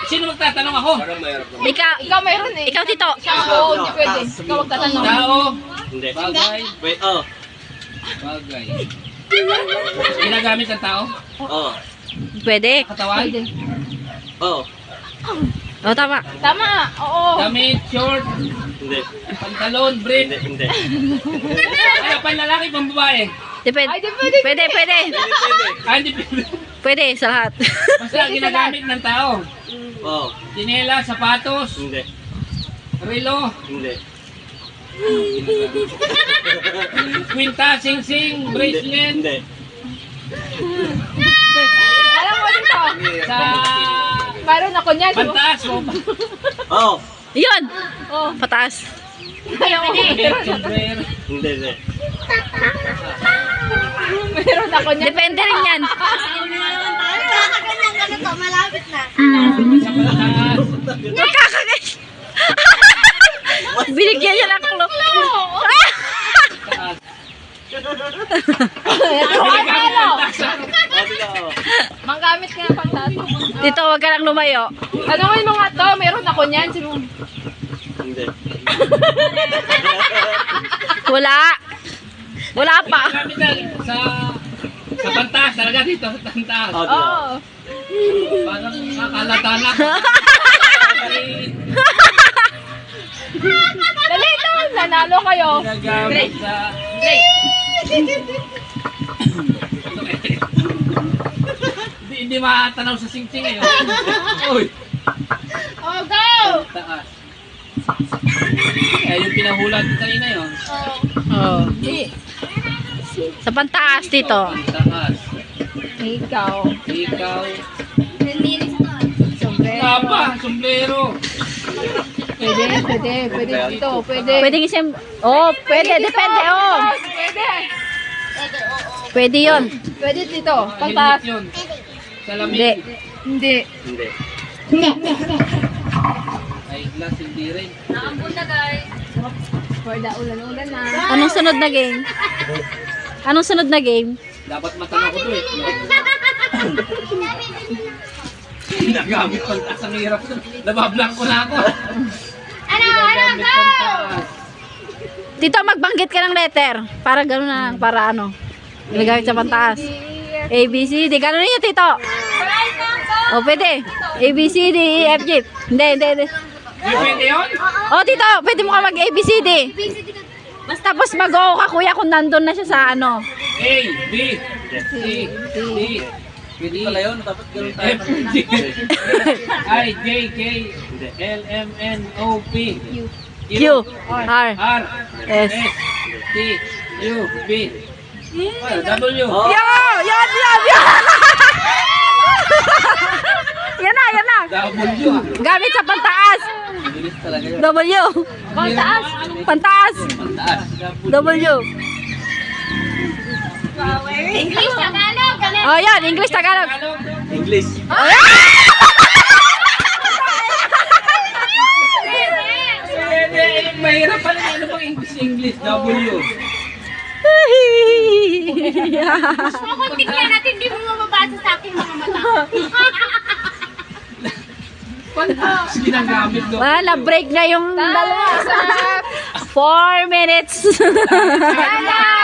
Sino magtatanong ako? Ikaw mayroon eh. Ikaw, Tito. Oo, hindi pwede. Ikaw magtatanong. Tao. Hindi. Bagay. Wait, oh. Bagay. Ginagamit ng tao? Oh. Pwede. Katawan? Pwede. Oh. Oo, tama. Tama, oo. Damit, short, Hindi. pantalon, brief. Hindi. Ano, panlalaki, pambabae? Depende. Ay, di pwede. Pwede, pwede. Ah, hindi pwede. Pwede sa lahat. Basta ginagamit ng tao. Oh. Tinela, sapatos, Hindi. relo, Hindi. kwinta, sing-sing, bracelet. Hindi. Alam mo dito. Sa Mayroon ako niyan. pantaas mo. Oh. Yun. Oh. Pataas. Sombrero. Hindi. Mayroon ako niyan. Depende rin yan. Malapit na. Sa pantaas. Magkakagay. Binigyan niya ng clue. Taas. Manggamit ka ng pantas. Dito, wag ka lang lumayo. Tanungin mo nga to. Mayroon ako niyan. Sino? Hindi. Wala. Wala pa. Ginagamit na sa pantaas talaga dito sa pantaas. Oh, Oo. Parang nakalatala. Dali ito. Nanalo kayo. Ginagamit sa hindi makatanaw sa sing-sing eh. Uy, Oh, go! taas. Eh, yung pinahulat ko kanina yun. Oh. Sa pantaas dito. Taas. Ikaw. Ikaw. Sombrero. Tapa, sombrero. Pwede dito. Pwede. Pwede isang... Oh, pwede. Depende, oh. Pwede. Pwede yun. Pwede dito. Pantas. Pantas. Yun. Salamin. Hindi. Hindi. Hindi. Eyeglass, hindi rin. For the ulan-ulan na. Anong sunod na game? Anong sunod na game? Dapat matanong ko to eh. Ginagamit pantas. Ang hirap to. Nabablank ko na ako. Ginagamit pantas. Dito, magbanggit ka ng letter. Para gano'n na, para ano. Ginagamit sa pantaas. A, B, C, D. Gano'n niyo, Tito? O, pwede. A, B, C, D, E, F, G. Hindi. Di pwede yun? O, Tito, pwede mo ka mag A, B, C, D. Tapos mag-o ka, kuya, kung nandun na siya sa ano. A, B, C, D. Pwede pala yun. Dapat gano'n tayo. F, G, I, J, K, L, M, N, O, P, Q, R, R, S. T, U, V, W. Yan! Yan na. W ah. Gamit sa pantaas. Bilis talaga yun. W. Pantaas. Pantaas. Pantaas. W. English, Tagalog. Oh, yan. English, Tagalog. English. Mahirap pala ano bang English? W. Kung tignan natin, hindi mo mababasa sa aking mga mata. Pantaas ginagamit doon. Wala, break na yung dalawa. 4 minutes. Wala.